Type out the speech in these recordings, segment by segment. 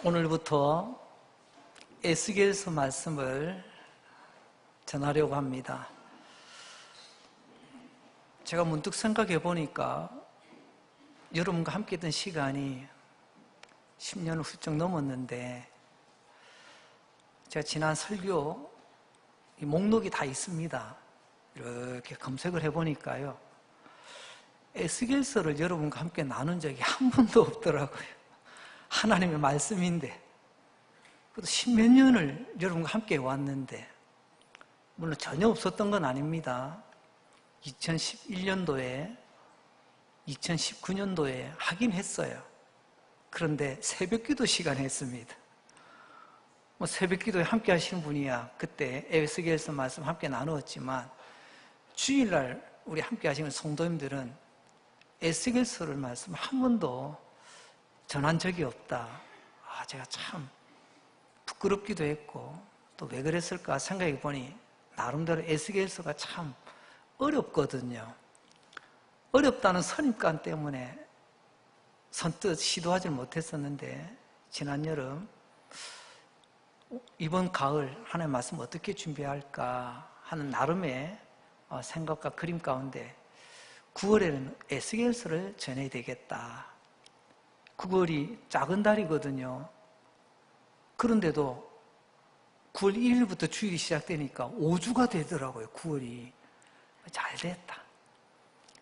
오늘부터 에스겔서 말씀을 전하려고 합니다. 제가 문득 생각해 보니까 여러분과 함께 했던 시간이 10년을 훌쩍 넘었는데, 제가 지난 설교 이 목록이 다 있습니다. 이렇게 검색을 해보니까요, 에스겔서를 여러분과 함께 나눈 적이 한 번도 없더라고요. 하나님의 말씀인데, 그래도 십몇 년을 여러분과 함께 왔는데, 물론 전혀 없었던 건 아닙니다. 2011년도에 2019년도에 하긴 했어요. 그런데 새벽기도 시간에 했습니다. 새벽기도에 함께 하시는 분이야 그때 에스겔서 말씀 함께 나누었지만, 주일날 우리 함께 하시는 성도님들은 에스겔서를 말씀 한 번도 전한 적이 없다. 제가 참 부끄럽기도 했고, 또 왜 그랬을까 생각해 보니 나름대로 에스겔서가 참 어렵거든요. 어렵다는 선입관 때문에 선뜻 시도하지 못했었는데, 지난 여름 이번 가을 하나님의 말씀 어떻게 준비할까 하는 나름의 생각과 그림 가운데 9월에는 에스겔서를 전해야 되겠다. 9월이 작은 달이거든요. 그런데도 9월 1일부터 주일이 시작되니까 5주가 되더라고요. 9월이 잘 됐다.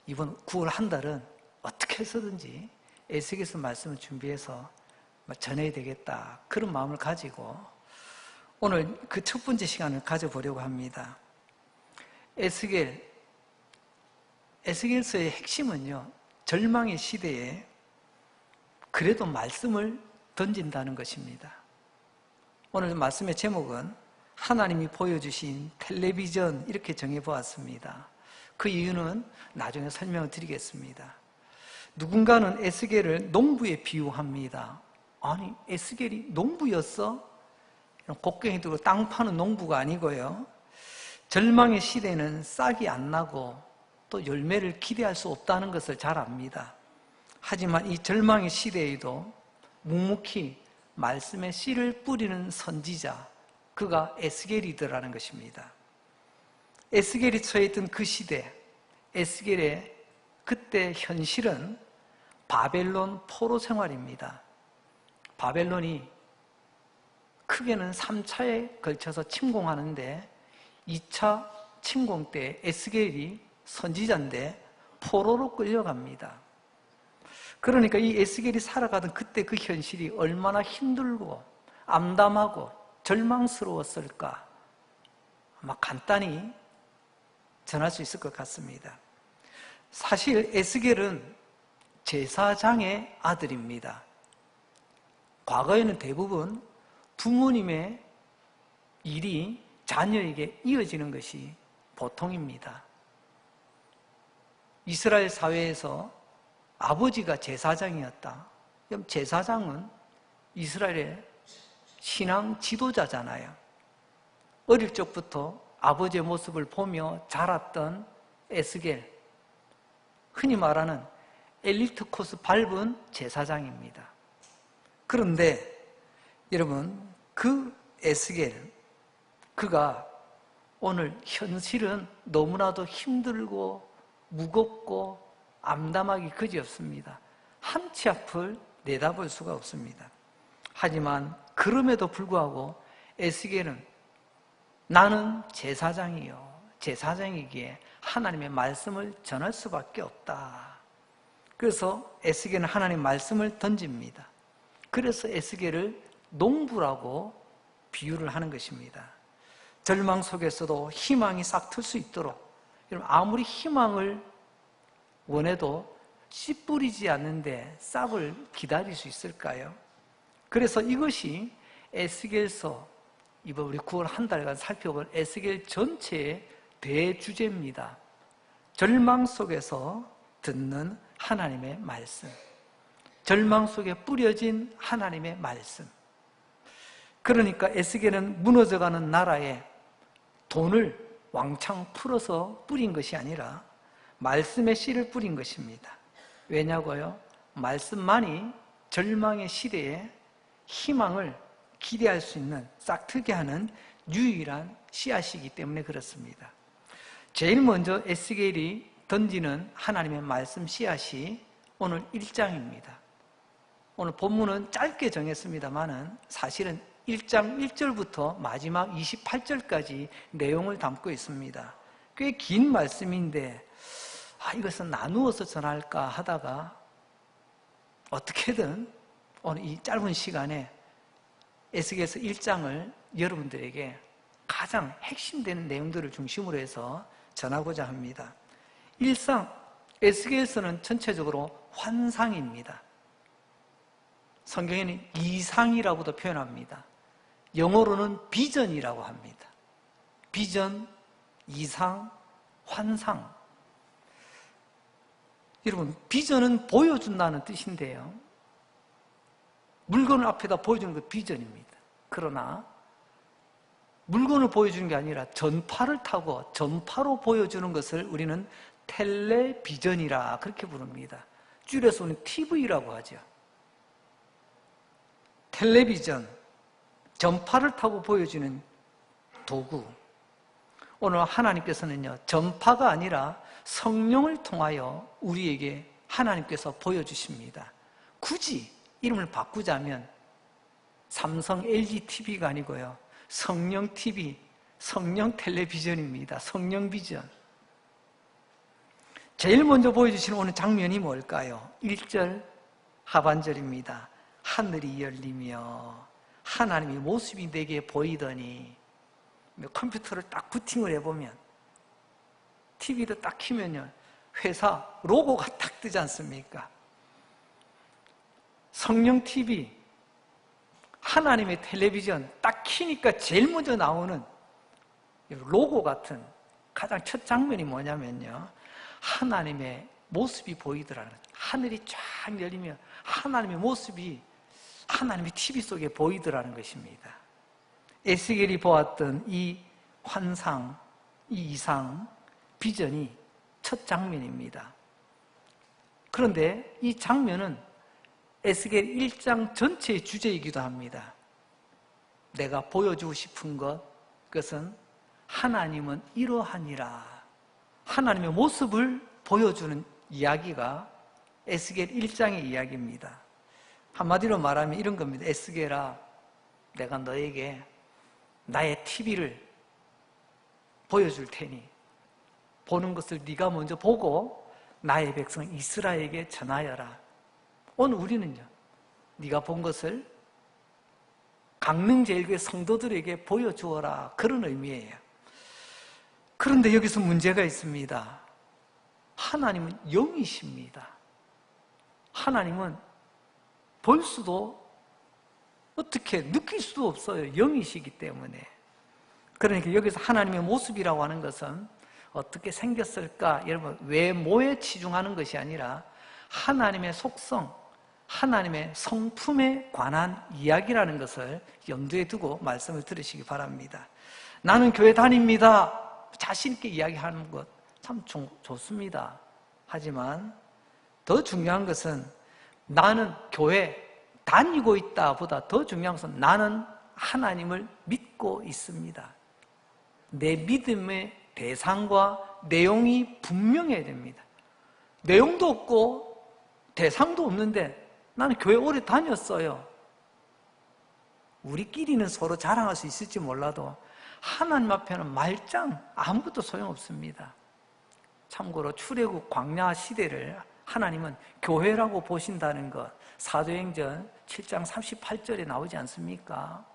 이번 9월 한 달은 어떻게 해서든지 에스겔서 말씀을 준비해서 전해야 되겠다, 그런 마음을 가지고 오늘 그 첫 번째 시간을 가져보려고 합니다. 에스겔서의 핵심은요, 절망의 시대에 그래도 말씀을 던진다는 것입니다. 오늘 말씀의 제목은 하나님이 보여주신 텔레비전, 이렇게 정해보았습니다. 그 이유는 나중에 설명을 드리겠습니다. 누군가는 에스겔을 농부에 비유합니다. 아니, 에스겔이 농부였어? 곡괭이 들고 땅 파는 농부가 아니고요, 절망의 시대는 싹이 안 나고 또 열매를 기대할 수 없다는 것을 잘 압니다. 하지만 이 절망의 시대에도 묵묵히 말씀의 씨를 뿌리는 선지자, 그가 에스겔이더라는 것입니다. 에스겔이 처해있던 그 시대, 에스겔의 그때 현실은 바벨론 포로 생활입니다. 바벨론이 크게는 3차에 걸쳐서 침공하는데, 2차 침공 때 에스겔이 선지자인데 포로로 끌려갑니다. 그러니까 이 에스겔이 살아가던 그때 그 현실이 얼마나 힘들고 암담하고 절망스러웠을까, 아마 간단히 전할 수 있을 것 같습니다. 사실 에스겔은 제사장의 아들입니다. 과거에는 대부분 부모님의 일이 자녀에게 이어지는 것이 보통입니다. 이스라엘 사회에서 아버지가 제사장이었다. 그럼 제사장은 이스라엘의 신앙 지도자잖아요. 어릴 적부터 아버지의 모습을 보며 자랐던 에스겔, 흔히 말하는 엘리트 코스 밟은 제사장입니다. 그런데 여러분, 그 에스겔, 그가 오늘 현실은 너무나도 힘들고 무겁고 암담하기 그지없습니다. 한 치 앞을 내다볼 수가 없습니다. 하지만 그럼에도 불구하고 에스겔은 나는 제사장이요, 제사장이기에 하나님의 말씀을 전할 수밖에 없다. 그래서 에스겔은 하나님의 말씀을 던집니다. 그래서 에스겔을 농부라고 비유를 하는 것입니다. 절망 속에서도 희망이 싹 틀 수 있도록, 여러분, 아무리 희망을 원해도 씨 뿌리지 않는데 싹을 기다릴 수 있을까요? 그래서 이것이 에스겔서, 이번 우리 9월 한 달간 살펴볼 에스겔 전체의 대주제입니다. 절망 속에서 듣는 하나님의 말씀, 절망 속에 뿌려진 하나님의 말씀. 그러니까 에스겔은 무너져가는 나라에 돈을 왕창 풀어서 뿌린 것이 아니라 말씀의 씨를 뿌린 것입니다. 왜냐고요? 말씀만이 절망의 시대에 희망을 기대할 수 있는, 싹트게 하는 유일한 씨앗이기 때문에 그렇습니다. 제일 먼저 에스겔이 던지는 하나님의 말씀 씨앗이 오늘 1장입니다. 오늘 본문은 짧게 정했습니다만은 사실은 1장 1절부터 마지막 28절까지 내용을 담고 있습니다. 꽤 긴 말씀인데 이것은 나누어서 전할까 하다가 어떻게든 오늘 이 짧은 시간에 에스겔서 1장을 여러분들에게 가장 핵심되는 내용들을 중심으로 해서 전하고자 합니다. 1상, 에스겔서는 전체적으로 환상입니다. 성경에는 이상이라고도 표현합니다. 영어로는 비전이라고 합니다. 비전, 이상, 환상. 여러분, 비전은 보여준다는 뜻인데요. 물건을 앞에다 보여주는 것 비전입니다. 그러나 물건을 보여주는 게 아니라 전파를 타고 전파로 보여주는 것을 우리는 텔레비전이라 그렇게 부릅니다. 줄여서 우리는 TV라고 하죠. 텔레비전, 전파를 타고 보여주는 도구. 오늘 하나님께서는요, 전파가 아니라 성령을 통하여 우리에게 하나님께서 보여주십니다. 굳이 이름을 바꾸자면 삼성 LG TV가 아니고요, 성령 TV, 성령 텔레비전입니다. 성령 비전. 제일 먼저 보여주시는 오늘 장면이 뭘까요? 1절 하반절입니다. 하늘이 열리며 하나님의 모습이 내게 보이더니, 컴퓨터를 딱 부팅을 해보면, TV도 딱 키면요, 회사 로고가 딱 뜨지 않습니까? 성령 TV, 하나님의 텔레비전 딱 키니까 제일 먼저 나오는 로고 같은 가장 첫 장면이 뭐냐면요, 하나님의 모습이 보이더라는 거죠. 하늘이 쫙 열리며 하나님의 모습이 하나님의 TV 속에 보이더라는 것입니다. 에스겔이 보았던 이 환상, 이 이상, 비전이 첫 장면입니다. 그런데 이 장면은 에스겔 1장 전체의 주제이기도 합니다. 내가 보여주고 싶은 것, 그것은 하나님은 이러하니라. 하나님의 모습을 보여주는 이야기가 에스겔 1장의 이야기입니다. 한마디로 말하면 이런 겁니다. 에스겔아, 내가 너에게 나의 TV를 보여줄 테니 보는 것을 네가 먼저 보고 나의 백성 이스라엘에게 전하여라. 오늘 우리는요, 네가 본 것을 강릉제일교회 성도들에게 보여주어라, 그런 의미예요. 그런데 여기서 문제가 있습니다. 하나님은 영이십니다. 하나님은 볼 수도 어떻게 느낄 수도 없어요. 영이시기 때문에. 그러니까 여기서 하나님의 모습이라고 하는 것은 어떻게 생겼을까? 여러분, 외모에 치중하는 것이 아니라 하나님의 속성, 하나님의 성품에 관한 이야기라는 것을 염두에 두고 말씀을 들으시기 바랍니다. 나는 교회 다닙니다. 자신 있게 이야기하는 것 참 좋습니다. 하지만 더 중요한 것은 나는 교회 다니고 있다 보다 더 중요한 것은 나는 하나님을 믿고 있습니다. 내 믿음의 대상과 내용이 분명해야 됩니다. 내용도 없고 대상도 없는데 나는 교회 오래 다녔어요. 우리끼리는 서로 자랑할 수 있을지 몰라도 하나님 앞에는 말짱 아무것도 소용없습니다. 참고로 출애굽 광야 시대를 하나님은 교회라고 보신다는 것, 사도행전 7장 38절에 나오지 않습니까?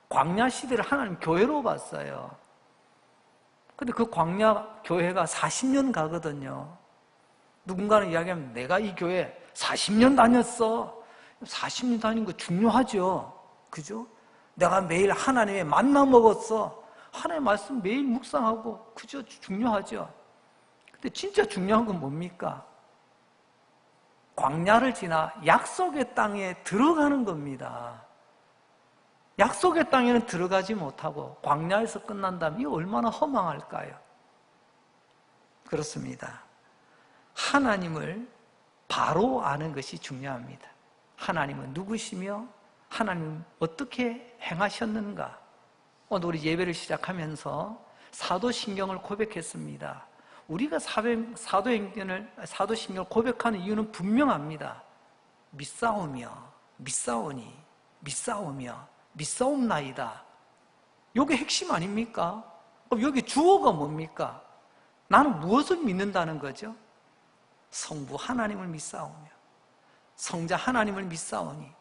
광야 시대를 하나님 교회로 봤어요. 근데 그 광야 교회가 40년 가거든요. 누군가는 이야기하면 내가 이 교회 40년 다녔어. 40년 다닌 거 중요하죠. 그죠? 내가 매일 하나님의 만나 먹었어. 하나님의 말씀 매일 묵상하고, 그죠? 중요하죠. 근데 진짜 중요한 건 뭡니까? 광야를 지나 약속의 땅에 들어가는 겁니다. 약속의 땅에는 들어가지 못하고 광야에서 끝난다면 이거 얼마나 허망할까요? 그렇습니다. 하나님을 바로 아는 것이 중요합니다. 하나님은 누구시며 하나님은 어떻게 행하셨는가? 오늘 우리 예배를 시작하면서 사도신경을 고백했습니다. 우리가 사도신경을 고백하는 이유는 분명합니다. 믿사오니 믿사오며 믿사옵나이다. 이게 핵심 아닙니까? 그럼 여기 주어가 뭡니까? 나는 무엇을 믿는다는 거죠? 성부 하나님을 믿사오며 성자 하나님을 믿사오니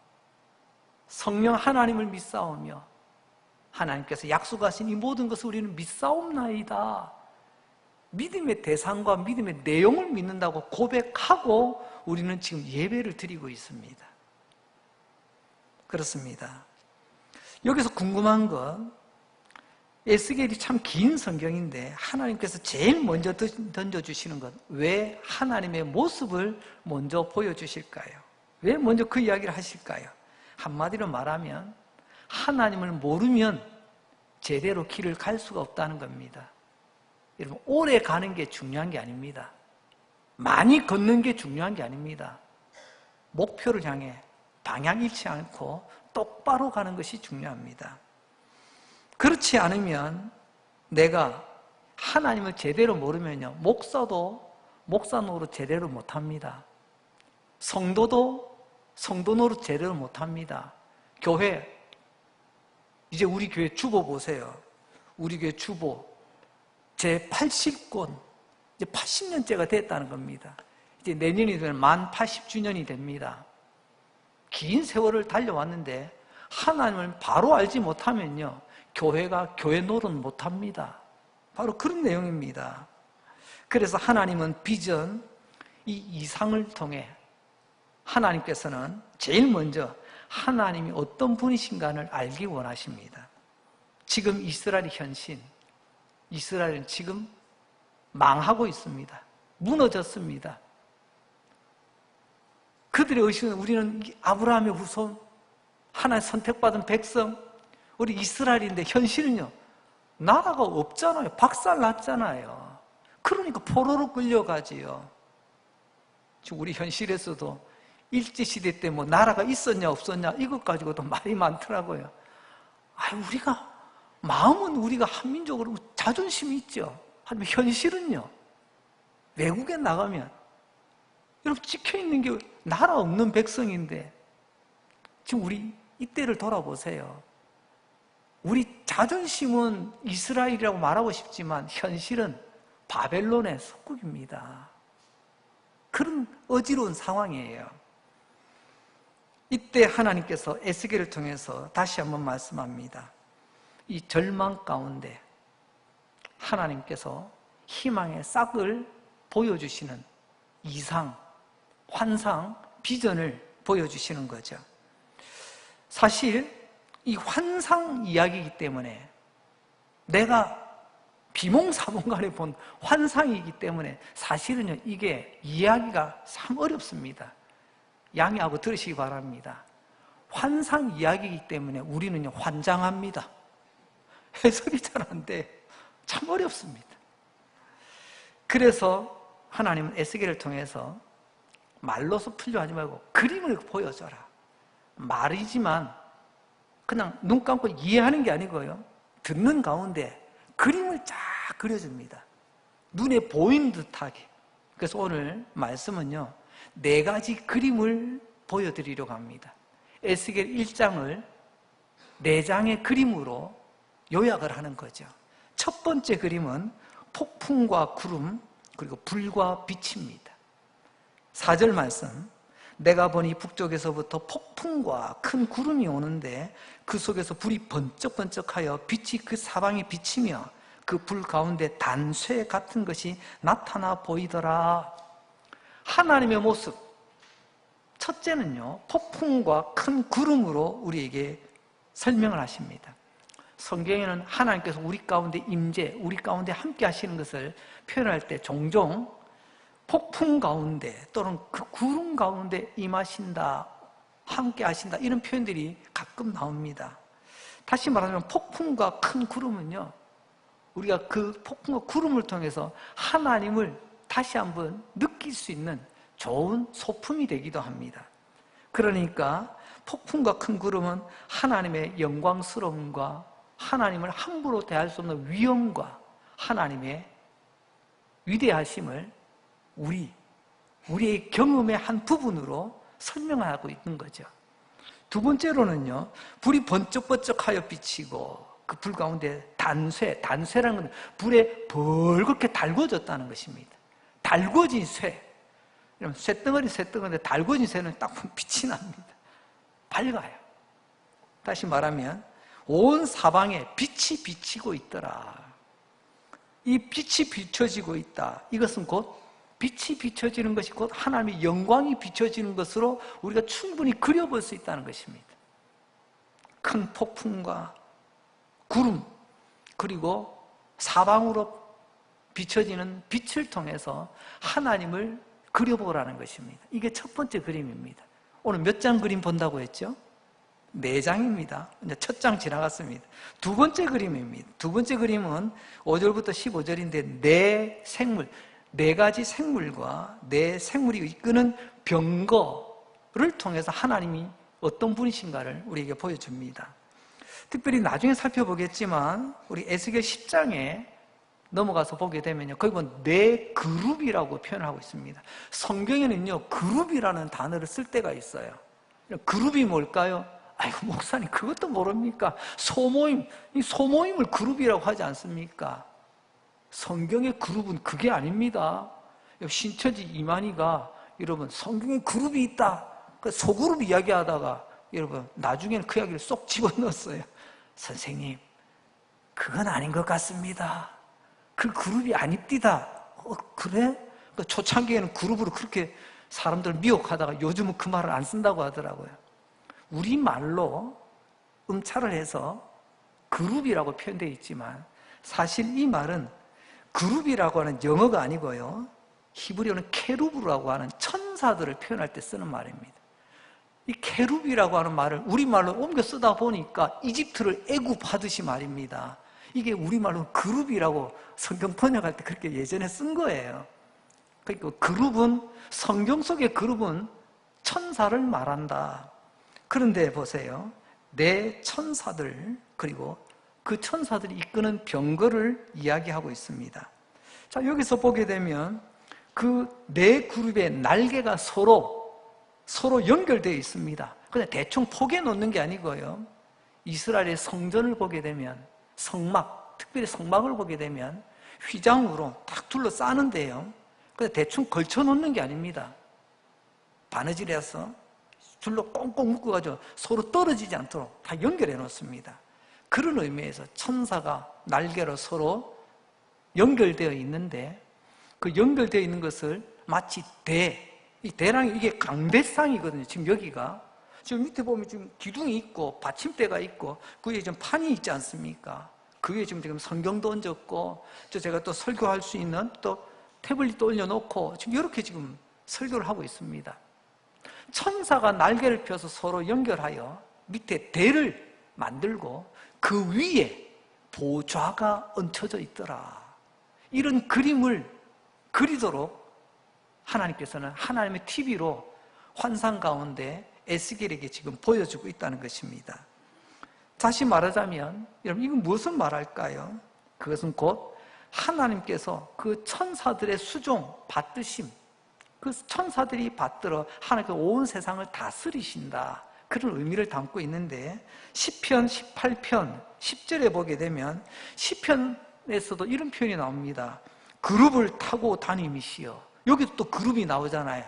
성령 하나님을 믿사오며 하나님께서 약속하신 이 모든 것을 우리는 믿사옵나이다. 믿음의 대상과 믿음의 내용을 믿는다고 고백하고 우리는 지금 예배를 드리고 있습니다. 그렇습니다. 여기서 궁금한 건 에스겔이 참 긴 성경인데 하나님께서 제일 먼저 던져주시는 것, 왜 하나님의 모습을 먼저 보여주실까요? 왜 먼저 그 이야기를 하실까요? 한마디로 말하면 하나님을 모르면 제대로 길을 갈 수가 없다는 겁니다. 여러분, 오래 가는 게 중요한 게 아닙니다. 많이 걷는 게 중요한 게 아닙니다. 목표를 향해 방향 잃지 않고 똑바로 가는 것이 중요합니다. 그렇지 않으면 내가 하나님을 제대로 모르면요, 목사 노릇 제대로 못합니다. 성도도 성도 노릇 제대로 못합니다. 교회, 이제 우리 교회 주보 보세요. 우리 교회 주보 제 80권, 이제 80년째가 됐다는 겁니다. 이제 내년이 되면 만 80주년이 됩니다. 긴 세월을 달려왔는데 하나님을 바로 알지 못하면요, 교회가 교회 노릇 못합니다. 바로 그런 내용입니다. 그래서 하나님은 비전, 이 이상을 통해 하나님께서는 제일 먼저 하나님이 어떤 분이신가를 알기 원하십니다. 지금 이스라엘의 현신, 이스라엘은 지금 망하고 있습니다. 무너졌습니다. 그들의 의식은 우리는 아브라함의 후손, 하나님 선택받은 백성, 우리 이스라엘인데 현실은요, 나라가 없잖아요. 박살났잖아요. 그러니까 포로로 끌려가지요. 지금 우리 현실에서도 일제시대 때 뭐 나라가 있었냐 없었냐 이것 가지고도 말이 많더라고요. 우리가 마음은 우리가 한민족으로 자존심이 있죠. 하지만 현실은요, 외국에 나가면 여러분 찍혀있는 게 나라 없는 백성인데 지금 우리 이때를 돌아보세요. 우리 자존심은 이스라엘이라고 말하고 싶지만 현실은 바벨론의 속국입니다. 그런 어지러운 상황이에요. 이때 하나님께서 에스겔을 통해서 다시 한번 말씀합니다. 이 절망 가운데 하나님께서 희망의 싹을 보여주시는 이상, 환상, 비전을 보여주시는 거죠. 사실 이 환상 이야기이기 때문에, 내가 비몽사몽간에 본 환상이기 때문에 사실은요, 이게 이야기가 참 어렵습니다. 양해하고 들으시기 바랍니다. 환상 이야기이기 때문에 우리는 환장합니다. 해석이 잘 안 돼. 참 어렵습니다. 그래서 하나님은 에스겔을 통해서 말로서 풀려 하지 말고 그림을 보여줘라. 말이지만 그냥 눈 감고 이해하는 게 아니고요, 듣는 가운데 그림을 쫙 그려줍니다. 눈에 보이는 듯하게. 그래서 오늘 말씀은요, 4가지 그림을 보여드리려고 합니다. 에스겔 1장을 4장의 그림으로 요약을 하는 거죠. 첫 번째 그림은 폭풍과 구름, 그리고 불과 빛입니다. 4절 말씀, 내가 보니 북쪽에서부터 폭풍과 큰 구름이 오는데 그 속에서 불이 번쩍번쩍하여 빛이 그 사방에 비치며 그 불 가운데 단쇠 같은 것이 나타나 보이더라. 하나님의 모습, 첫째는요, 폭풍과 큰 구름으로 우리에게 설명을 하십니다. 성경에는 하나님께서 우리 가운데 임재, 우리 가운데 함께 하시는 것을 표현할 때 종종 폭풍 가운데 또는 그 구름 가운데 임하신다, 함께 하신다, 이런 표현들이 가끔 나옵니다. 다시 말하면 폭풍과 큰 구름은요, 우리가 그 폭풍과 구름을 통해서 하나님을 다시 한번 느낄 수 있는 좋은 소품이 되기도 합니다. 그러니까 폭풍과 큰 구름은 하나님의 영광스러움과 하나님을 함부로 대할 수 없는 위엄과 하나님의 위대하심을 우리의 경험의 한 부분으로 설명하고 있는 거죠. 두 번째로는요, 불이 번쩍번쩍하여 비치고 그 불 가운데 단쇠라는 건 불에 벌겋게 달궈졌다는 것입니다. 달궈진 쇠. 쇳덩어리인데 달궈진 쇠는 딱 빛이 납니다. 밝아요. 다시 말하면 온 사방에 빛이 비치고 있더라. 이 빛이 비춰지고 있다. 이것은 곧 빛이 비춰지는 것이 곧 하나님의 영광이 비춰지는 것으로 우리가 충분히 그려볼 수 있다는 것입니다. 큰 폭풍과 구름, 그리고 사방으로 비춰지는 빛을 통해서 하나님을 그려보라는 것입니다. 이게 첫 번째 그림입니다. 오늘 몇 장 그림 본다고 했죠? 4장입니다. 이제 첫 장 지나갔습니다. 두 번째 그림입니다. 두 번째 그림은 5절부터 15절인데 내 생물, 4가지 생물과 내 생물이 이끄는 병거를 통해서 하나님이 어떤 분이신가를 우리에게 보여줍니다. 특별히 나중에 살펴보겠지만 우리 에스겔 10장에 넘어가서 보게 되면요, 거기 보면 네 그룹이라고 표현하고 있습니다. 성경에는요, 그룹이라는 단어를 쓸 때가 있어요. 그룹이 뭘까요? 아이고, 목사님 그것도 모릅니까? 소모임, 이 소모임을 그룹이라고 하지 않습니까? 성경의 그룹은 그게 아닙니다. 신천지 이만희가 여러분 성경에 그룹이 있다, 소그룹 이야기하다가 여러분 나중에는 그 이야기를 쏙 집어넣었어요. 선생님, 그건 아닌 것 같습니다. 그 그룹이 아닙디다. 그래? 초창기에는 그룹으로 그렇게 사람들을 미혹하다가 요즘은 그 말을 안 쓴다고 하더라고요. 우리말로 음차를 해서 그룹이라고 표현되어 있지만 사실 이 말은 그룹이라고 하는 영어가 아니고요, 히브리어는 케루브라고 하는 천사들을 표현할 때 쓰는 말입니다. 이 케룹이라고 하는 말을 우리말로 옮겨 쓰다 보니까 이집트를 애굽하듯이 말입니다. 이게 우리말로 그룹이라고 성경 번역할 때 그렇게 예전에 쓴 거예요. 그러니까 그룹은, 성경 속의 그룹은 천사를 말한다. 그런데 보세요, 내 천사들, 그리고 그 천사들이 이끄는 병거를 이야기하고 있습니다. 자, 여기서 보게 되면 그 네 그룹의 날개가 서로 연결되어 있습니다. 그냥 대충 포개 놓는 게 아니고요, 이스라엘의 성전을 보게 되면 성막, 특별히 성막을 보게 되면 휘장으로 딱 둘러싸는데요, 그냥 대충 걸쳐 놓는 게 아닙니다. 바느질해서 줄로 꽁꽁 묶어가지고 서로 떨어지지 않도록 다 연결해 놓습니다. 그런 의미에서 천사가 날개로 서로 연결되어 있는데, 그 연결되어 있는 것을 마치 이 대랑이, 이게 강대상이거든요. 지금 여기가 지금 밑에 보면 지금 기둥이 있고 받침대가 있고 그 위에 좀 판이 있지 않습니까? 그 위에 지금 성경도 얹었고, 제가 또 설교할 수 있는 또 태블릿도 올려놓고 지금 이렇게 지금 설교를 하고 있습니다. 천사가 날개를 펴서 서로 연결하여 밑에 대를 만들고 그 위에 보좌가 얹혀져 있더라. 이런 그림을 그리도록 하나님께서는 하나님의 TV로 환상 가운데 에스겔에게 지금 보여주고 있다는 것입니다. 다시 말하자면 여러분, 이건 무엇을 말할까요? 그것은 곧 하나님께서 그 천사들의 수종, 받드심, 그 천사들이 받들어 하나님께서 온 세상을 다스리신다, 그런 의미를 담고 있는데, 시편 18편 10절에 보게 되면 시편에서도 이런 표현이 나옵니다. 그룹을 타고 다니시오. 여기도 또 그룹이 나오잖아요.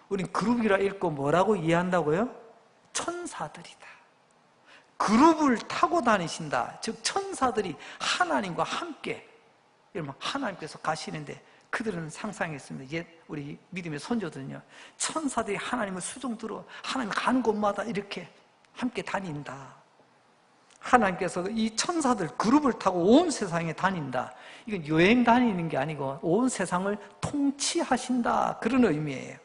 우린 그룹이라 읽고 뭐라고 이해한다고요? 천사들이다. 그룹을 타고 다니신다. 즉 천사들이 하나님과 함께, 여러분, 하나님께서 가시는데 그들은 상상했습니다. 옛 우리 믿음의 선조들은요, 천사들이 하나님을 수종들어 하나님 가는 곳마다 이렇게 함께 다닌다. 하나님께서 이 천사들 그룹을 타고 온 세상에 다닌다. 이건 여행 다니는 게 아니고 온 세상을 통치하신다, 그런 의미예요.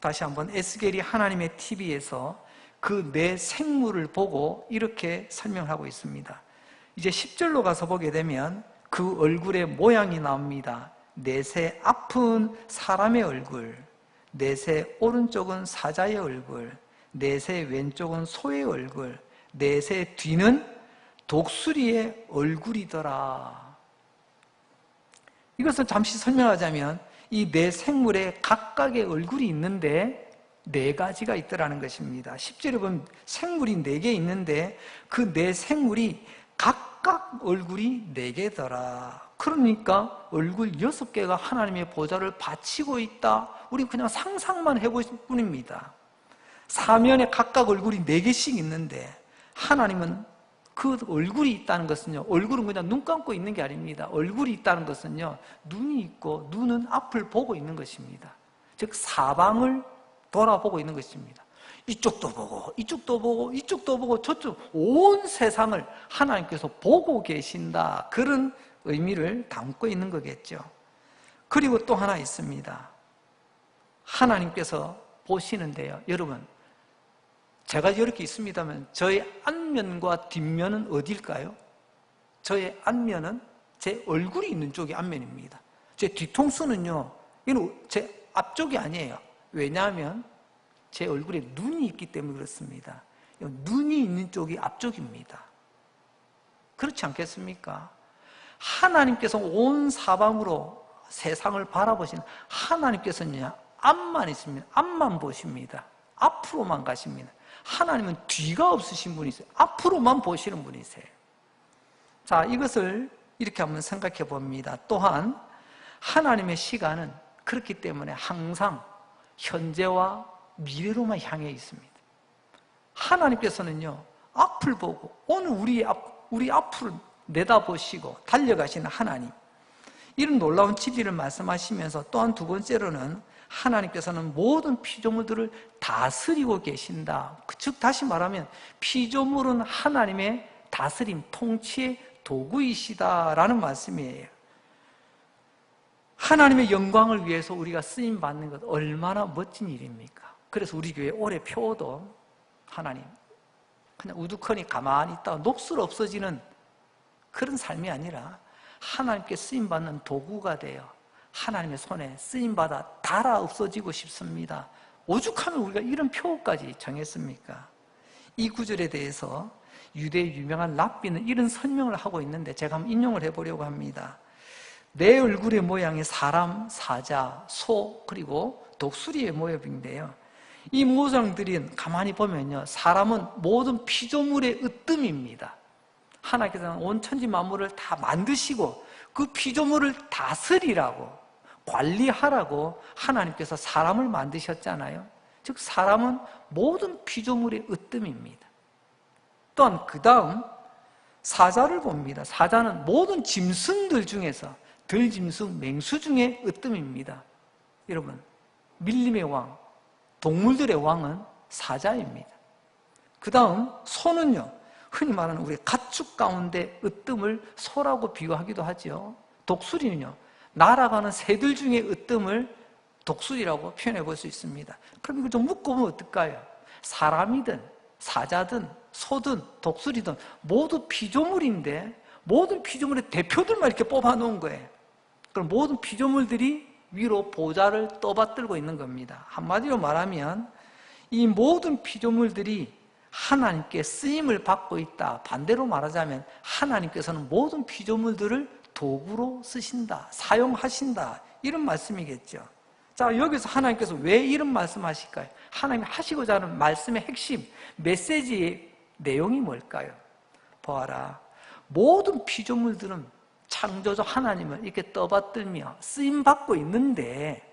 다시 한번 에스겔이 하나님의 TV에서 그 네 생물을 보고 이렇게 설명하고 있습니다. 이제 10절로 가서 보게 되면 그 얼굴의 모양이 나옵니다. 넷의 아픈 사람의 얼굴, 넷의 오른쪽은 사자의 얼굴, 넷의 왼쪽은 소의 얼굴, 넷의 뒤는 독수리의 얼굴이더라. 이것을 잠시 설명하자면 이 네 생물에 각각의 얼굴이 있는데 네 가지가 있더라는 것입니다. 10절에 보면 생물이 4개 있는데 그 네 생물이 각각 얼굴이 4개더라. 그러니까 얼굴 6개가 하나님의 보좌를 바치고 있다. 우리 그냥 상상만 해보실 뿐입니다. 사면에 각각 얼굴이 4개씩 있는데 하나님은 그 얼굴이 있다는 것은요, 얼굴은 그냥 눈 감고 있는 게 아닙니다. 얼굴이 있다는 것은요, 눈이 있고 눈은 앞을 보고 있는 것입니다. 즉 사방을 돌아보고 있는 것입니다. 이쪽도 보고 이쪽도 보고 이쪽도 보고 저쪽 온 세상을 하나님께서 보고 계신다. 그런 의미를 담고 있는 거겠죠. 그리고 또 하나 있습니다. 하나님께서 보시는데요, 여러분, 제가 이렇게 있습니다만 저의 앞면과 뒷면은 어딜까요? 저의 앞면은 제 얼굴이 있는 쪽이 앞면입니다. 제 뒤통수는요, 이건 제 앞쪽이 아니에요. 왜냐하면 제 얼굴에 눈이 있기 때문에 그렇습니다. 눈이 있는 쪽이 앞쪽입니다. 그렇지 않겠습니까? 하나님께서 온 사방으로 세상을 바라보시는 하나님께서는요, 앞만 있습니다. 앞만 보십니다. 앞으로만 가십니다. 하나님은 뒤가 없으신 분이세요. 앞으로만 보시는 분이세요. 자, 이것을 이렇게 한번 생각해 봅니다. 또한 하나님의 시간은 그렇기 때문에 항상 현재와 미래로만 향해 있습니다. 하나님께서는요, 앞을 보고 오늘 우리 앞을 내다보시고 달려가시는 하나님, 이런 놀라운 진리를 말씀하시면서 또한 두 번째로는 하나님께서는 모든 피조물들을 다스리고 계신다. 즉 다시 말하면 피조물은 하나님의 다스림, 통치의 도구이시다라는 말씀이에요. 하나님의 영광을 위해서 우리가 쓰임받는 것 얼마나 멋진 일입니까? 그래서 우리 교회 올해 표도 하나님, 그냥 우두커니 가만히 있다가 녹슬 없어지는 그런 삶이 아니라 하나님께 쓰임받는 도구가 되어 하나님의 손에 쓰임받아 닳아 없어지고 싶습니다. 오죽하면 우리가 이런 표까지 정했습니까? 이 구절에 대해서 유대의 유명한 랍비는 이런 설명을 하고 있는데 제가 한번 인용을 해보려고 합니다. 내 얼굴의 모양이 사람, 사자, 소, 그리고 독수리의 모습인데요, 이 모양들이 가만히 보면요, 사람은 모든 피조물의 으뜸입니다. 하나님께서는 온 천지 만물을 다 만드시고 그 피조물을 다스리라고, 관리하라고 하나님께서 사람을 만드셨잖아요. 즉 사람은 모든 피조물의 으뜸입니다. 또한 그 다음 사자를 봅니다. 사자는 모든 짐승들 중에서 들짐승, 맹수 중에 으뜸입니다. 여러분, 밀림의 왕, 동물들의 왕은 사자입니다. 그 다음 소는요, 흔히 말하는 우리 가축 가운데 으뜸을 소라고 비유하기도 하죠. 독수리는요, 날아가는 새들 중에 으뜸을 독수리라고 표현해 볼 수 있습니다. 그럼 이걸 좀 묶어보면 어떨까요? 사람이든 사자든 소든 독수리든 모두 피조물인데 모든 피조물의 대표들만 이렇게 뽑아놓은 거예요. 그럼 모든 피조물들이 위로 보좌를 떠받들고 있는 겁니다. 한마디로 말하면 이 모든 피조물들이 하나님께 쓰임을 받고 있다. 반대로 말하자면 하나님께서는 모든 피조물들을 도구로 쓰신다, 사용하신다, 이런 말씀이겠죠. 자, 여기서 하나님께서 왜 이런 말씀하실까요? 하나님이 하시고자 하는 말씀의 핵심, 메시지의 내용이 뭘까요? 보아라, 모든 피조물들은 창조주 하나님을 이렇게 떠받들며 쓰임받고 있는데,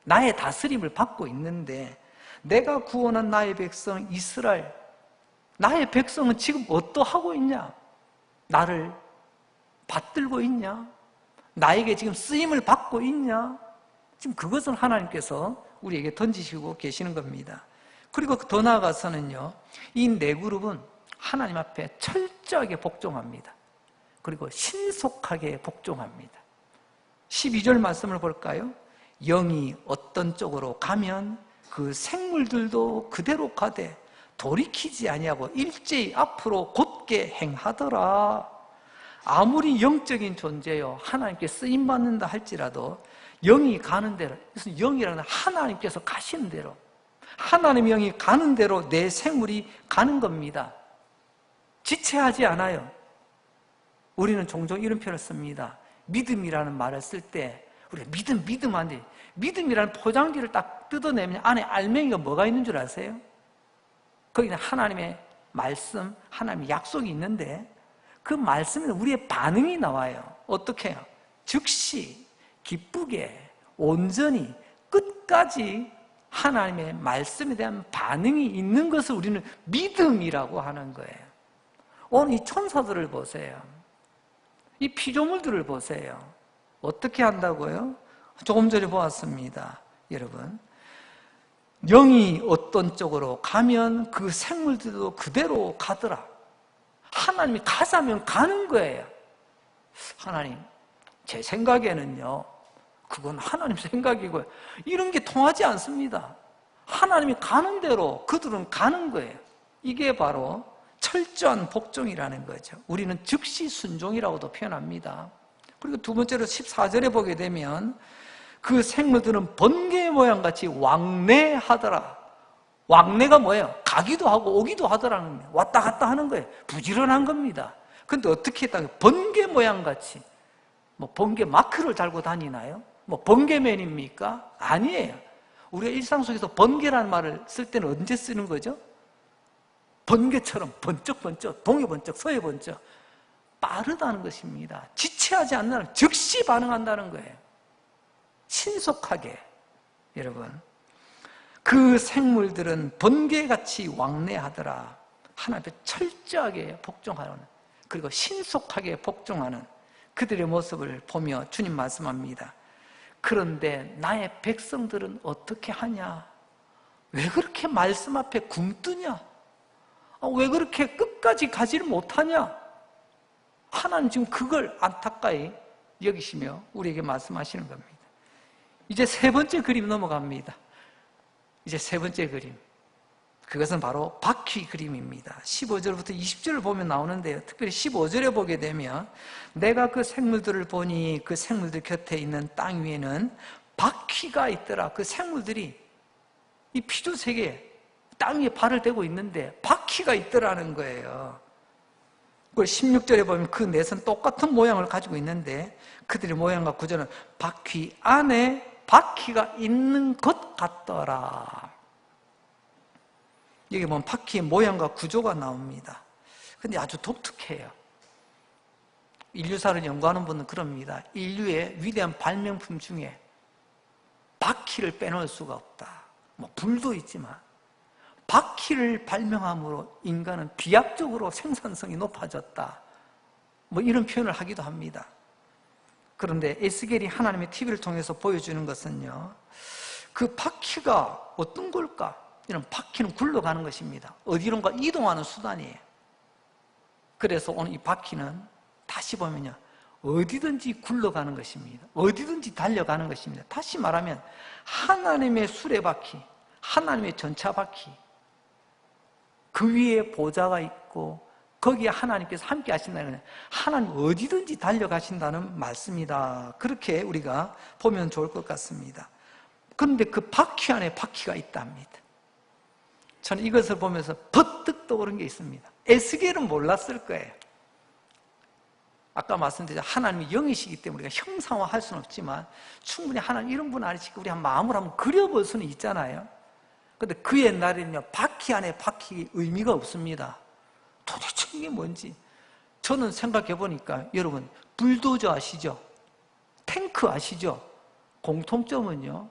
나의 다스림을 받고 있는데, 내가 구원한 나의 백성 이스라엘, 나의 백성은 지금 어떠하고 있냐? 나를 받들고 있냐? 나에게 지금 쓰임을 받고 있냐? 지금 그것을 하나님께서 우리에게 던지시고 계시는 겁니다. 그리고 더 나아가서는요, 이 네 그룹은 하나님 앞에 철저하게 복종합니다. 그리고 신속하게 복종합니다. 12절 말씀을 볼까요? 영이 어떤 쪽으로 가면 그 생물들도 그대로 가되 돌이키지 아니하고 일제히 앞으로 곧게 행하더라. 아무리 영적인 존재요, 하나님께 쓰임받는다 할지라도 영이 가는 대로, 그래서 영이라는 하나님께서 가시는 대로, 하나님의 영이 가는 대로 내 생물이 가는 겁니다. 지체하지 않아요. 우리는 종종 이런 표현을 씁니다. 믿음이라는 말을 쓸 때 우리가 믿음 안 돼. 믿음이라는 포장지를 딱 뜯어내면 안에 알맹이가 뭐가 있는 줄 아세요? 거기는 하나님의 말씀, 하나님의 약속이 있는데 그 말씀에는 우리의 반응이 나와요. 어떻게 해요? 즉시, 기쁘게, 온전히, 끝까지 하나님의 말씀에 대한 반응이 있는 것을 우리는 믿음이라고 하는 거예요. 오늘 이 천사들을 보세요. 이 피조물들을 보세요. 어떻게 한다고요? 조금 전에 보았습니다. 여러분, 영이 어떤 쪽으로 가면 그 생물들도 그대로 가더라. 하나님이 가자면 가는 거예요. 하나님, 제 생각에는요, 그건 하나님 생각이고요. 이런 게 통하지 않습니다. 하나님이 가는 대로 그들은 가는 거예요. 이게 바로 철저한 복종이라는 거죠. 우리는 즉시 순종이라고도 표현합니다. 그리고 두 번째로 14절에 보게 되면 그 생물들은 번개 모양같이 왕래하더라. 왕래가 뭐예요? 가기도 하고 오기도 하더라는 거예요. 왔다 갔다 하는 거예요. 부지런한 겁니다. 그런데 어떻게 했다? 번개 모양같이. 뭐 번개 마크를 달고 다니나요? 뭐 번개맨입니까? 아니에요. 우리가 일상 속에서 번개라는 말을 쓸 때는 언제 쓰는 거죠? 번개처럼 번쩍번쩍, 동해 번쩍, 서해 번쩍 빠르다는 것입니다. 지체하지 않는, 즉시 반응한다는 거예요. 신속하게. 여러분, 그 생물들은 번개같이 왕래하더라. 하나님 앞에 철저하게 복종하는, 그리고 신속하게 복종하는 그들의 모습을 보며 주님 말씀합니다. 그런데 나의 백성들은 어떻게 하냐? 왜 그렇게 말씀 앞에 굼뜨냐? 왜 그렇게 끝까지 가지를 못하냐? 하나님 지금 그걸 안타까이 여기시며 우리에게 말씀하시는 겁니다. 이제 세 번째 그림 넘어갑니다. 이제 세 번째 그림. 그것은 바로 바퀴 그림입니다. 15절부터 20절을 보면 나오는데요. 특별히 15절에 보게 되면 내가 그 생물들을 보니 그 생물들 곁에 있는 땅 위에는 바퀴가 있더라. 그 생물들이 이 피조 세계에 땅 위에 발을 대고 있는데 바퀴가 있더라는 거예요. 그리고 16절에 보면 그 넷은 똑같은 모양을 가지고 있는데 그들의 모양과 구조는 바퀴 안에 바퀴가 있는 것 같더라. 여기 보면 바퀴의 모양과 구조가 나옵니다. 근데 아주 독특해요. 인류사를 연구하는 분은 그럽니다. 인류의 위대한 발명품 중에 바퀴를 빼놓을 수가 없다. 뭐 불도 있지만 바퀴를 발명함으로 인간은 비약적으로 생산성이 높아졌다. 뭐 이런 표현을 하기도 합니다. 그런데 에스겔이 하나님의 TV를 통해서 보여주는 것은요, 그 바퀴가 어떤 걸까? 이런 바퀴는 굴러가는 것입니다. 어디론가 이동하는 수단이에요. 그래서 오늘 이 바퀴는 다시 보면요, 어디든지 굴러가는 것입니다. 어디든지 달려가는 것입니다. 다시 말하면 하나님의 수레바퀴, 하나님의 전차바퀴, 그 위에 보좌가 있고 거기에 하나님께서 함께 하신다는 거예요. 하나님 어디든지 달려가신다는 말씀이다. 그렇게 우리가 보면 좋을 것 같습니다. 그런데 그 바퀴 안에 바퀴가 있답니다. 저는 이것을 보면서 버뜩 떠오른 게 있습니다. 에스겔은 몰랐을 거예요. 아까 말씀드렸죠. 하나님이 영이시기 때문에 우리가 형상화할 수는 없지만 충분히 하나님 이런 분 아니시고 우리 한 마음을 한번 그려볼 수는 있잖아요. 그런데 그 옛날에는요, 바퀴 안에 바퀴 의미가 없습니다. 도대체 이게 뭔지. 저는 생각해 보니까 여러분, 불도저 아시죠? 탱크 아시죠? 공통점은요,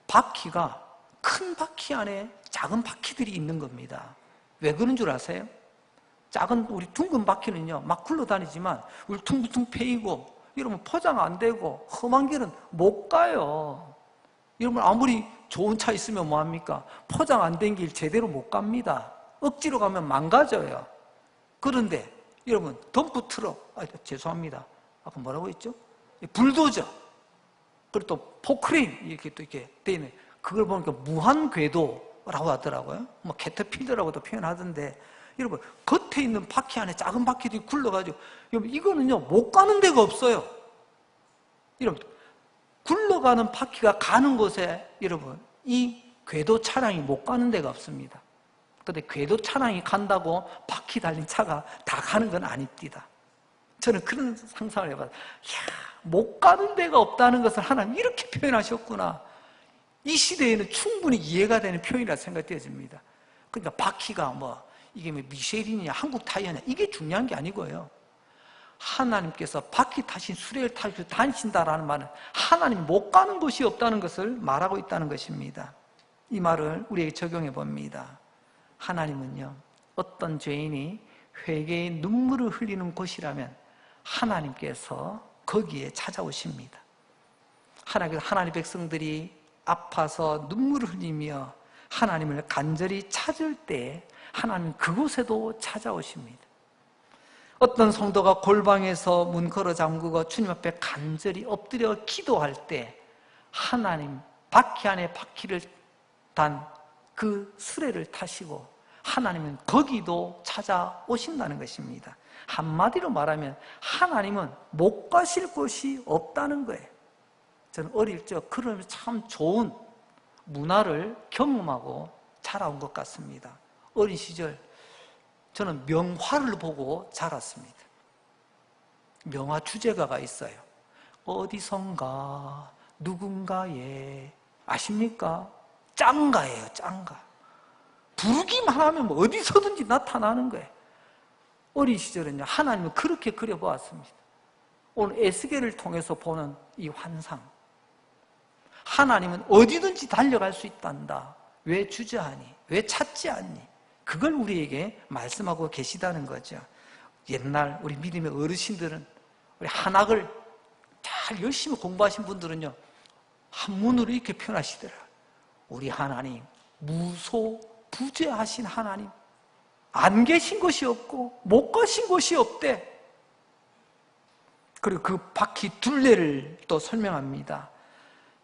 바퀴가 큰 바퀴 안에 작은 바퀴들이 있는 겁니다. 왜 그런 줄 아세요? 작은 우리 둥근 바퀴는요, 막 굴러다니지만 울퉁불퉁 패이고 이러면 포장 안 되고 험한 길은 못 가요. 여러분, 아무리 좋은 차 있으면 뭐합니까? 포장 안 된 길 제대로 못 갑니다. 억지로 가면 망가져요. 그런데 여러분, 덤프 트럭, 죄송합니다. 아까 뭐라고 했죠? 불도저, 그리고 또 포크레인 이렇게 또 이렇게 돼 있는, 그걸 보니까 무한 궤도라고 하더라고요. 뭐 캐터필러라고도 표현하던데, 여러분, 겉에 있는 바퀴 안에 작은 바퀴들이 굴러가지고, 여러분, 이거는요, 못 가는 데가 없어요. 여러분, 굴러가는 바퀴가 가는 곳에, 여러분, 이 궤도 차량이 못 가는 데가 없습니다. 근데 궤도 차량이 간다고 바퀴 달린 차가 다 가는 건 아닙니다. 저는 그런 상상을 해봐요. 못 가는 데가 없다는 것을 하나님 이렇게 표현하셨구나. 이 시대에는 충분히 이해가 되는 표현이라 생각되어집니다. 그러니까 바퀴가 이게 미쉐린이냐 한국 타이어냐 이게 중요한 게 아니고요. 하나님께서 바퀴 타신 수레를 타시고 다니신다라는 말은 하나님이 못 가는 곳이 없다는 것을 말하고 있다는 것입니다. 이 말을 우리에게 적용해 봅니다. 하나님은요, 어떤 죄인이 회개의 눈물을 흘리는 곳이라면 하나님께서 거기에 찾아오십니다. 하나님께서 하나님 백성들이 아파서 눈물을 흘리며 하나님을 간절히 찾을 때 하나님은 그곳에도 찾아오십니다. 어떤 성도가 골방에서 문 걸어 잠그고 주님 앞에 간절히 엎드려 기도할 때 하나님 바퀴 안에 바퀴를 단 그 수레를 타시고 하나님은 거기도 찾아오신다는 것입니다. 한마디로 말하면 하나님은 못 가실 곳이 없다는 거예요. 저는 어릴 적 그러면서 참 좋은 문화를 경험하고 자라온 것 같습니다. 어린 시절 저는 명화를 보고 자랐습니다. 명화 주제가가 있어요. 어디선가 누군가에 아십니까? 짱가예요. 짱가. 부르기만 하면 어디서든지 나타나는 거예요. 어린 시절은요, 하나님은 그렇게 그려보았습니다. 오늘 에스겔을 통해서 보는 이 환상, 하나님은 어디든지 달려갈 수 있단다. 왜 주저하니? 왜 찾지 않니? 그걸 우리에게 말씀하고 계시다는 거죠. 옛날 우리 믿음의 어르신들은, 우리 한학을 잘 열심히 공부하신 분들은요, 한문으로 이렇게 표현하시더라고요. 우리 하나님 무소부재하신 하나님, 안 계신 것이 없고 못 가신 곳이 없대. 그리고 그 바퀴 둘레를 또 설명합니다.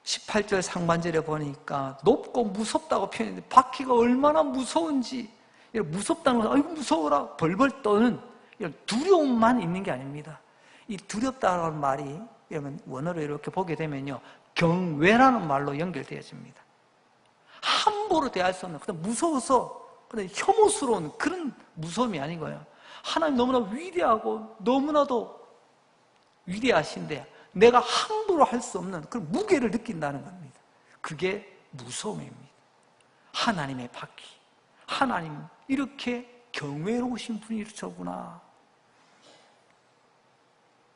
18절 상반절에 보니까 높고 무섭다고 표현했는데 바퀴가 얼마나 무서운지, 무섭다는 것은 아이고 무서워라 벌벌 떠는 이런 두려움만 있는 게 아닙니다. 이 두렵다는 말이 여러분 원어로 이렇게 보게 되면요, 경외라는 말로 연결되어집니다. 함부로 대할 수 없는, 그냥 무서워서 그냥 혐오스러운 그런 무서움이 아니고요, 하나님 너무나 위대하고 너무나도 위대하신데 내가 함부로 할 수 없는 그런 무게를 느낀다는 겁니다. 그게 무서움입니다. 하나님의 바퀴, 하나님 이렇게 경외로우신 분이시구나.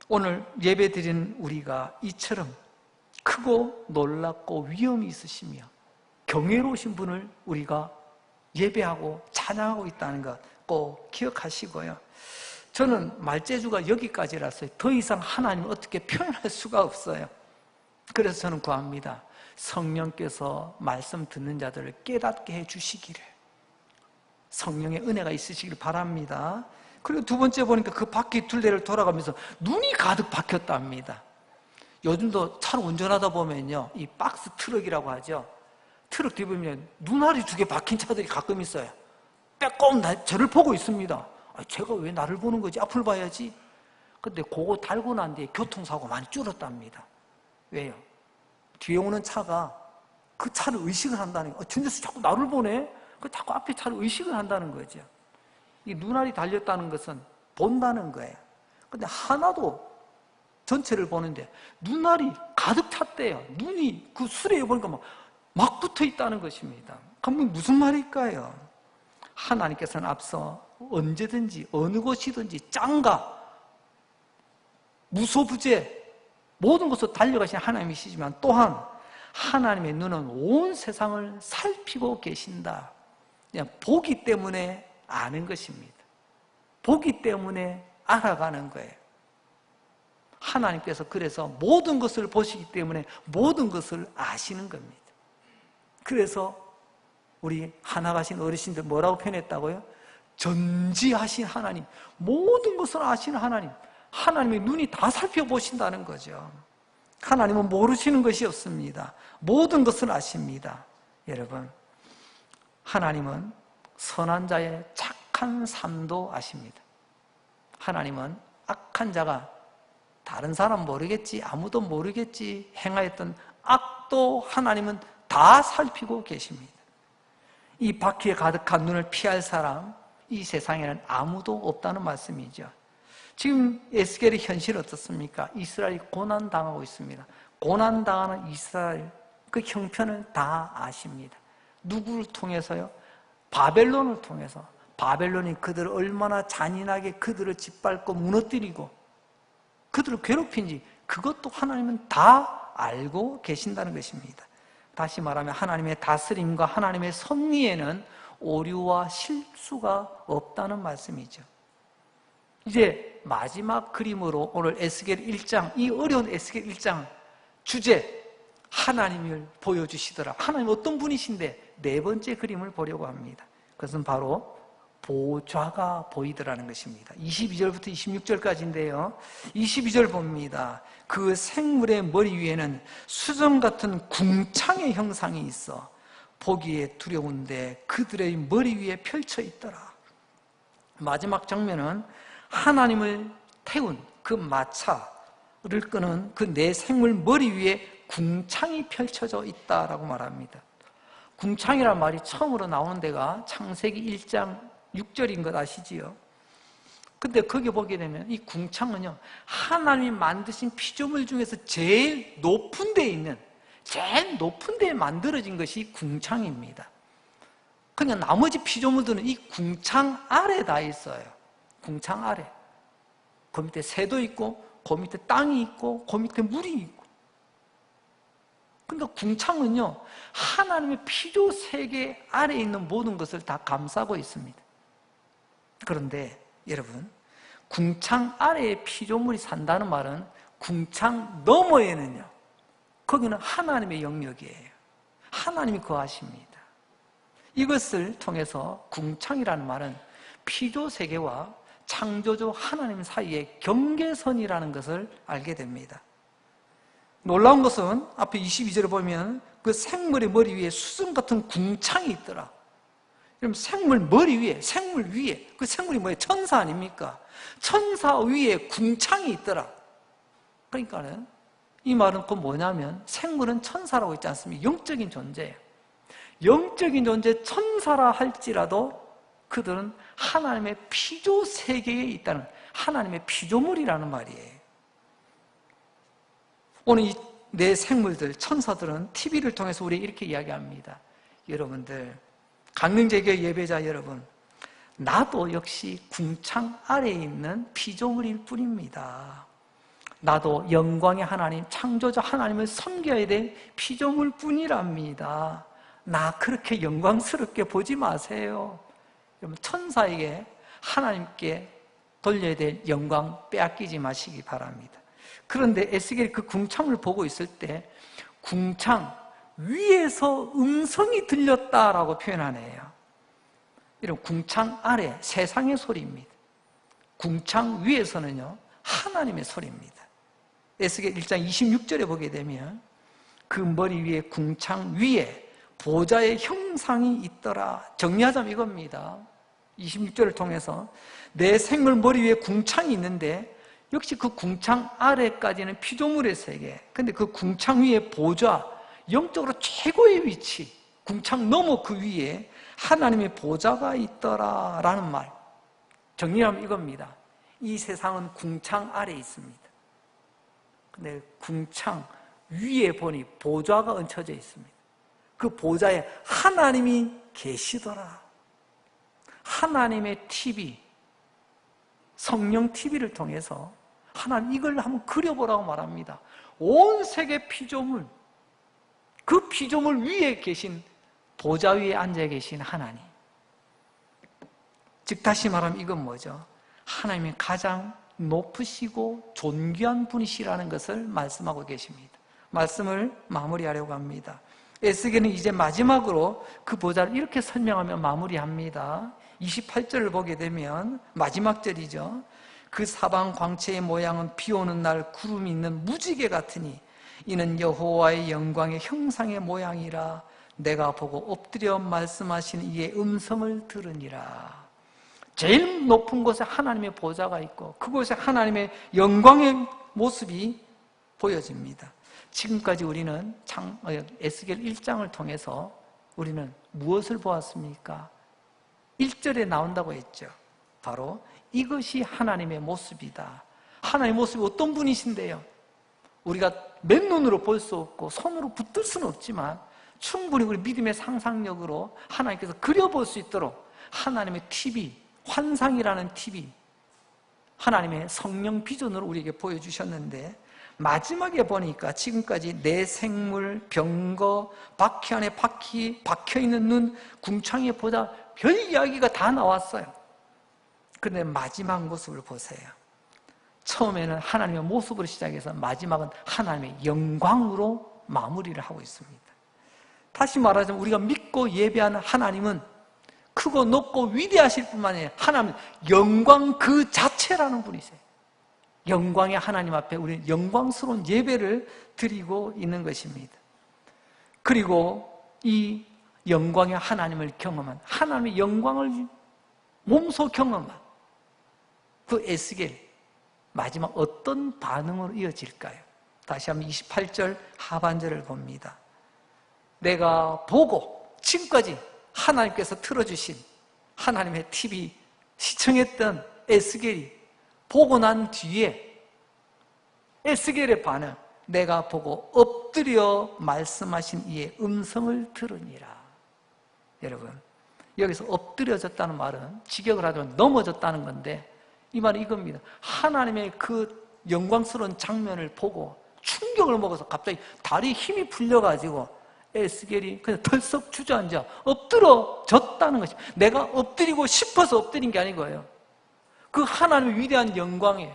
오늘 예배 드린 우리가 이처럼 크고 놀랍고 위험이 있으시며 경외로우신 분을 우리가 예배하고 찬양하고 있다는 것 꼭 기억하시고요. 저는 말재주가 여기까지라서 더 이상 하나님을 어떻게 표현할 수가 없어요. 그래서 저는 구합니다. 성령께서 말씀 듣는 자들을 깨닫게 해주시기를, 성령의 은혜가 있으시길 바랍니다. 그리고 두 번째 보니까 그 바퀴 둘레를 돌아가면서 눈이 가득 박혔답니다. 요즘도 차를 운전하다 보면요, 이 박스 트럭이라고 하죠. 트럭 뒤보면 눈알이 두 개 박힌 차들이 가끔 있어요. 빼꼼 저를 보고 있습니다. 제가 왜 나를 보는 거지? 앞을 봐야지. 근데 그거 달고 난 뒤에 교통사고 많이 줄었답니다. 왜요? 뒤에 오는 차가 그 차를 의식을 한다는 거예요. 전에서 자꾸 나를 보네? 자꾸 앞에 차를 의식을 한다는 거죠. 이 눈알이 달렸다는 것은 본다는 거예요. 근데 하나도 전체를 보는데 눈알이 가득 찼대요. 눈이 그 수레에 보니까 막 붙어 있다는 것입니다. 그럼 무슨 말일까요? 하나님께서는 앞서 언제든지 어느 곳이든지 짱가 무소부재 모든 것으로 달려가신 하나님이시지만 또한 하나님의 눈은 온 세상을 살피고 계신다. 그냥 보기 때문에 아는 것입니다. 보기 때문에 알아가는 거예요. 하나님께서 그래서 모든 것을 보시기 때문에 모든 것을 아시는 겁니다. 그래서 우리 하나 가신 어르신들 뭐라고 표현했다고요? 전지하신 하나님, 모든 것을 아시는 하나님, 하나님의 눈이 다 살펴보신다는 거죠. 하나님은 모르시는 것이 없습니다. 모든 것을 아십니다. 여러분, 하나님은 선한 자의 착한 악한 삶도 아십니다. 하나님은 악한 자가 다른 사람 모르겠지, 아무도 모르겠지 행하였던 악도 하나님은 다 살피고 계십니다. 이 바퀴에 가득한 눈을 피할 사람, 이 세상에는 아무도 없다는 말씀이죠. 지금 에스겔의 현실은 어떻습니까? 이스라엘이 고난당하고 있습니다. 고난당하는 이스라엘, 그 형편을 다 아십니다. 누구를 통해서요? 바벨론을 통해서. 바벨론이 그들을 얼마나 잔인하게 그들을 짓밟고 무너뜨리고 그들을 괴롭힌지 그것도 하나님은 다 알고 계신다는 것입니다. 다시 말하면 하나님의 다스림과 하나님의 섭리에는 오류와 실수가 없다는 말씀이죠. 이제 마지막 그림으로 오늘 에스겔 1장, 이 어려운 에스겔 1장 주제 하나님을 보여주시더라. 하나님 어떤 분이신데 네 번째 그림을 보려고 합니다. 그것은 바로 보좌가 보이더라는 것입니다. 22절부터 26절까지인데요. 22절 봅니다. 그 생물의 머리 위에는 수정 같은 궁창의 형상이 있어 보기에 두려운데 그들의 머리 위에 펼쳐 있더라. 마지막 장면은 하나님을 태운 그 마차를 끄는 그 네 생물 머리 위에 궁창이 펼쳐져 있다라고 말합니다. 궁창이란 말이 처음으로 나오는 데가 창세기 1장 6절인 것 아시지요? 근데 거기 보게 되면 이 궁창은요, 하나님이 만드신 피조물 중에서 제일 높은 데에 있는, 제일 높은 데에 만들어진 것이 궁창입니다. 그냥 나머지 피조물들은 이 궁창 아래 다 있어요. 궁창 아래. 그 밑에 새도 있고, 그 밑에 땅이 있고, 그 밑에 물이 있고. 그러니까 궁창은요, 하나님의 피조 세계 아래에 있는 모든 것을 다 감싸고 있습니다. 그런데 여러분, 궁창 아래에 피조물이 산다는 말은 궁창 너머에는요, 거기는 하나님의 영역이에요. 하나님이 거하십니다. 이것을 통해서 궁창이라는 말은 피조 세계와 창조주 하나님 사이의 경계선이라는 것을 알게 됩니다. 놀라운 것은 앞에 22절에 보면 그 생물의 머리 위에 수정 같은 궁창이 있더라. 그럼 생물 머리 위에, 생물 위에, 그 생물이 뭐예요? 천사 아닙니까? 천사 위에 궁창이 있더라. 그러니까는 이 말은 그 뭐냐면 생물은 천사라고 있지 않습니까? 영적인 존재예요. 영적인 존재 천사라 할지라도 그들은 하나님의 피조 세계에 있다는, 하나님의 피조물이라는 말이에요. 오늘 이 네 생물들, 천사들은 TV를 통해서 우리 이렇게 이야기합니다. 여러분들, 강릉제교 예배자 여러분, 나도 역시 궁창 아래에 있는 피조물일 뿐입니다. 나도 영광의 하나님, 창조자 하나님을 섬겨야 될 피조물 뿐이랍니다. 나 그렇게 영광스럽게 보지 마세요. 여러분, 천사에게 하나님께 돌려야 될 영광 빼앗기지 마시기 바랍니다. 그런데 에스겔이 그 궁창을 보고 있을 때 궁창 위에서 음성이 들렸다라고 표현하네요. 이런 궁창 아래 세상의 소리입니다. 궁창 위에서는요, 하나님의 소리입니다. 에스겔 1장 26절에 보게 되면 그 머리 위에 궁창 위에 보좌의 형상이 있더라. 정리하자면 이겁니다. 26절을 통해서 내 생물 머리 위에 궁창이 있는데 역시 그 궁창 아래까지는 피조물의 세계, 근데 그 궁창 위에 보좌, 영적으로 최고의 위치, 궁창 너머 그 위에 하나님의 보좌가 있더라라는 말. 정리하면 이겁니다. 이 세상은 궁창 아래에 있습니다. 근데 궁창 위에 보니 보좌가 얹혀져 있습니다. 그 보좌에 하나님이 계시더라. 하나님의 TV, 성령 TV를 통해서 하나님 이걸 한번 그려보라고 말합니다. 온 세계 피조물, 그 피조물 위에 계신, 보좌 위에 앉아 계신 하나님. 즉 다시 말하면 이건 뭐죠? 하나님이 가장 높으시고 존귀한 분이시라는 것을 말씀하고 계십니다. 말씀을 마무리하려고 합니다. 에스겔은 이제 마지막으로 그 보좌를 이렇게 설명하며 마무리합니다. 28절을 보게 되면 마지막 절이죠. 그 사방 광채의 모양은 비 오는 날 구름이 있는 무지개 같으니 이는 여호와의 영광의 형상의 모양이라. 내가 보고 엎드려 말씀하신 이의 음성을 들으니라. 제일 높은 곳에 하나님의 보좌가 있고 그곳에 하나님의 영광의 모습이 보여집니다. 지금까지 우리는 에스겔 1장을 통해서 우리는 무엇을 보았습니까? 1절에 나온다고 했죠. 바로 이것이 하나님의 모습이다. 하나님의 모습이 어떤 분이신데요? 우리가 맨눈으로 볼 수 없고 손으로 붙들 수는 없지만 충분히 우리 믿음의 상상력으로 하나님께서 그려볼 수 있도록 하나님의 TV, 환상이라는 TV, 하나님의 성령 비전으로 우리에게 보여주셨는데 마지막에 보니까 지금까지 내 생물, 병거, 바퀴 안에 바퀴, 박혀있는 눈, 궁창에 보다 별 이야기가 다 나왔어요. 그런데 마지막 모습을 보세요. 처음에는 하나님의 모습으로 시작해서 마지막은 하나님의 영광으로 마무리를 하고 있습니다. 다시 말하자면 우리가 믿고 예배하는 하나님은 크고 높고 위대하실 뿐만 아니라 하나님은 영광 그 자체라는 분이세요. 영광의 하나님 앞에 우리는 영광스러운 예배를 드리고 있는 것입니다. 그리고 이 영광의 하나님을 경험한, 하나님의 영광을 몸소 경험한 그 에스겔, 마지막 어떤 반응으로 이어질까요? 다시 한번 28절 하반절을 봅니다. 내가 보고 지금까지 하나님께서 틀어주신 하나님의 TV 시청했던 에스겔이 보고 난 뒤에 에스겔의 반응, 내가 보고 엎드려 말씀하신 이의 음성을 들으니라. 여러분, 여기서 엎드려졌다는 말은 직역을 하자면 넘어졌다는 건데 이 말은 이겁니다. 하나님의 그 영광스러운 장면을 보고 충격을 먹어서 갑자기 다리에 힘이 풀려가지고 에스겔이 그냥 털썩 주저앉아 엎드러졌다는 것입니다. 내가 엎드리고 싶어서 엎드린 게 아니고요. 그 하나님의 위대한 영광에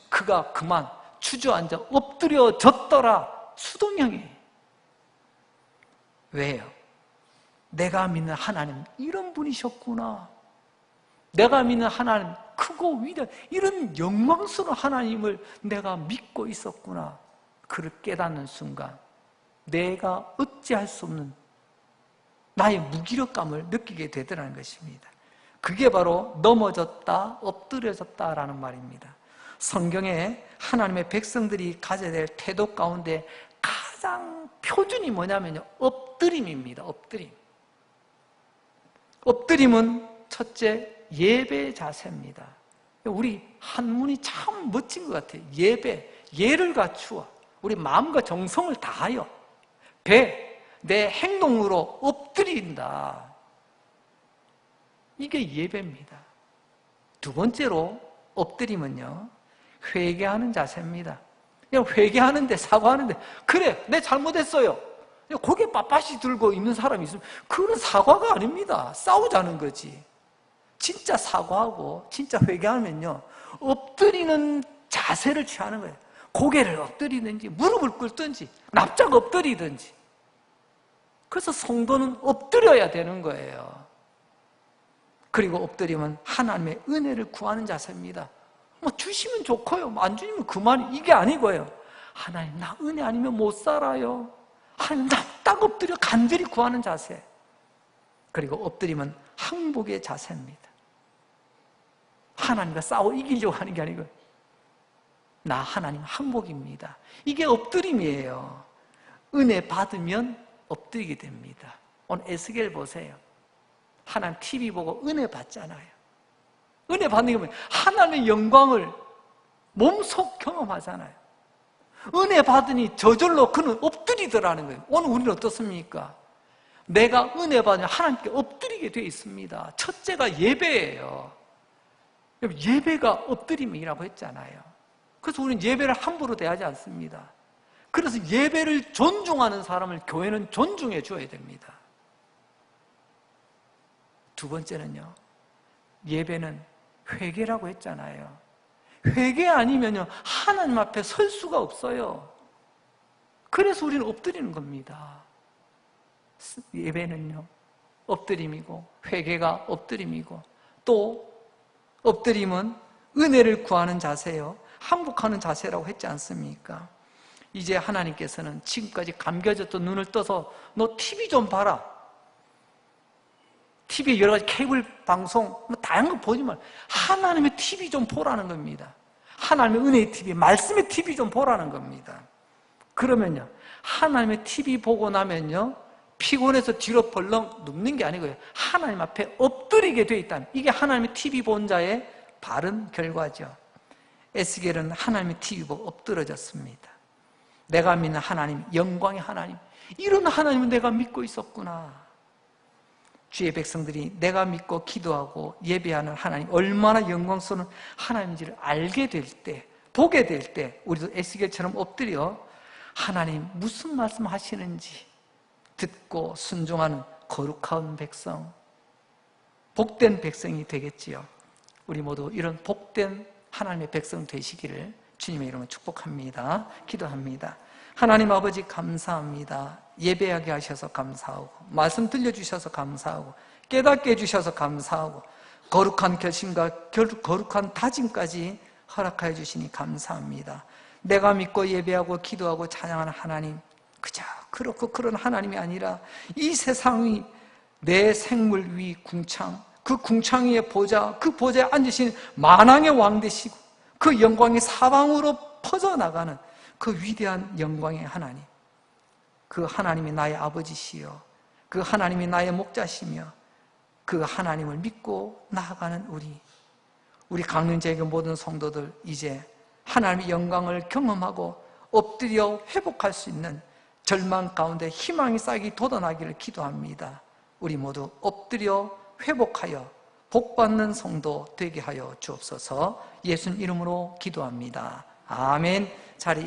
그가 그만 주저앉아 엎드려졌더라. 수동형이에요. 왜요? 내가 믿는 하나님 이런 분이셨구나. 내가 믿는 하나님 크고 위대한 이런 영광스러운 하나님을 내가 믿고 있었구나. 그를 깨닫는 순간 내가 어찌할 수 없는 나의 무기력감을 느끼게 되더라는 것입니다. 그게 바로 넘어졌다, 엎드려졌다라는 말입니다. 성경에 하나님의 백성들이 가져야 될 태도 가운데 가장 표준이 뭐냐면요, 엎드림입니다. 엎드림. 엎드림은 첫째 예배 자세입니다. 우리 한문이 참 멋진 것 같아요. 예배, 예를 갖추어 우리 마음과 정성을 다하여 내 행동으로 엎드린다. 이게 예배입니다. 두 번째로 엎드림은요, 회개하는 자세입니다. 그냥 회개하는데, 사과하는데, 그래, 내 잘못했어요. 고개 빳빳이 들고 있는 사람이 있으면 그건 사과가 아닙니다. 싸우자는 거지. 진짜 사과하고 진짜 회개하면요, 엎드리는 자세를 취하는 거예요. 고개를 엎드리든지 무릎을 꿇든지 납작 엎드리든지. 그래서 성도는 엎드려야 되는 거예요. 그리고 엎드리면 하나님의 은혜를 구하는 자세입니다. 뭐 주시면 좋고요, 안 주시면 그만, 이게 아니고요. 하나님, 나 은혜 아니면 못 살아요. 하나님, 나 딱 엎드려 간절히 구하는 자세. 그리고 엎드리면 항복의 자세입니다. 하나님과 싸워 이기려고 하는 게 아니고 나 하나님 항복입니다. 이게 엎드림이에요. 은혜 받으면 엎드리게 됩니다. 오늘 에스겔 보세요. 하나님 TV 보고 은혜 받잖아요. 은혜 받는 게 뭐예요? 하나님의 영광을 몸속 경험하잖아요. 은혜 받으니 저절로 그는 엎드리더라는 거예요. 오늘 우리는 어떻습니까? 내가 은혜 받으면 하나님께 엎드리게 되어 있습니다. 첫째가 예배예요. 예배가 엎드림이라고 했잖아요. 그래서 우리는 예배를 함부로 대하지 않습니다. 그래서 예배를 존중하는 사람을 교회는 존중해 줘야 됩니다. 두 번째는요, 예배는 회개라고 했잖아요. 회개 아니면요, 하나님 앞에 설 수가 없어요. 그래서 우리는 엎드리는 겁니다. 예배는요, 엎드림이고, 회개가 엎드림이고, 또 엎드림은 은혜를 구하는 자세요, 항복하는 자세라고 했지 않습니까? 이제 하나님께서는 지금까지 감겨졌던 눈을 떠서 너 TV 좀 봐라. TV 여러 가지 케이블 방송 뭐 다양한 거 보지 말. 하나님의 TV 좀 보라는 겁니다. 하나님의 은혜의 TV, 말씀의 TV 좀 보라는 겁니다. 그러면요, 하나님의 TV 보고 나면요, 피곤해서 뒤로 벌렁 눕는 게 아니고요, 하나님 앞에 엎드리게 돼 있다는, 이게 하나님의 TV 본 자의 바른 결과죠. 에스겔은 하나님의 TV 보고 엎드러졌습니다. 내가 믿는 하나님, 영광의 하나님, 이런 하나님은 내가 믿고 있었구나. 주의 백성들이 내가 믿고 기도하고 예배하는 하나님, 얼마나 영광스러운 하나님인지를 알게 될 때, 보게 될 때, 우리도 에스겔처럼 엎드려 하나님 무슨 말씀 하시는지 듣고 순종하는 거룩한 백성, 복된 백성이 되겠지요. 우리 모두 이런 복된 하나님의 백성 되시기를 주님의 이름으로 축복합니다. 기도합니다. 하나님 아버지 감사합니다. 예배하게 하셔서 감사하고, 말씀 들려주셔서 감사하고, 깨닫게 해주셔서 감사하고, 거룩한 결심과 거룩한 다짐까지 허락하여 주시니 감사합니다. 내가 믿고 예배하고 기도하고 찬양하는 하나님, 그저 그렇고 그런 하나님이 아니라 이 세상이 내 생물 위 궁창, 그 궁창 위에 보좌, 그 보좌에 앉으신 만왕의 왕 되시고 그 영광이 사방으로 퍼져나가는 그 위대한 영광의 하나님, 그 하나님이 나의 아버지시여, 그 하나님이 나의 목자시며 그 하나님을 믿고 나아가는 우리 강릉제교 모든 성도들, 이제 하나님의 영광을 경험하고 엎드려 회복할 수 있는 절망 가운데 희망이 싹이 돋아나기를 기도합니다. 우리 모두 엎드려 회복하여 복받는 성도 되게 하여 주옵소서. 예수님 이름으로 기도합니다. 아멘. 자리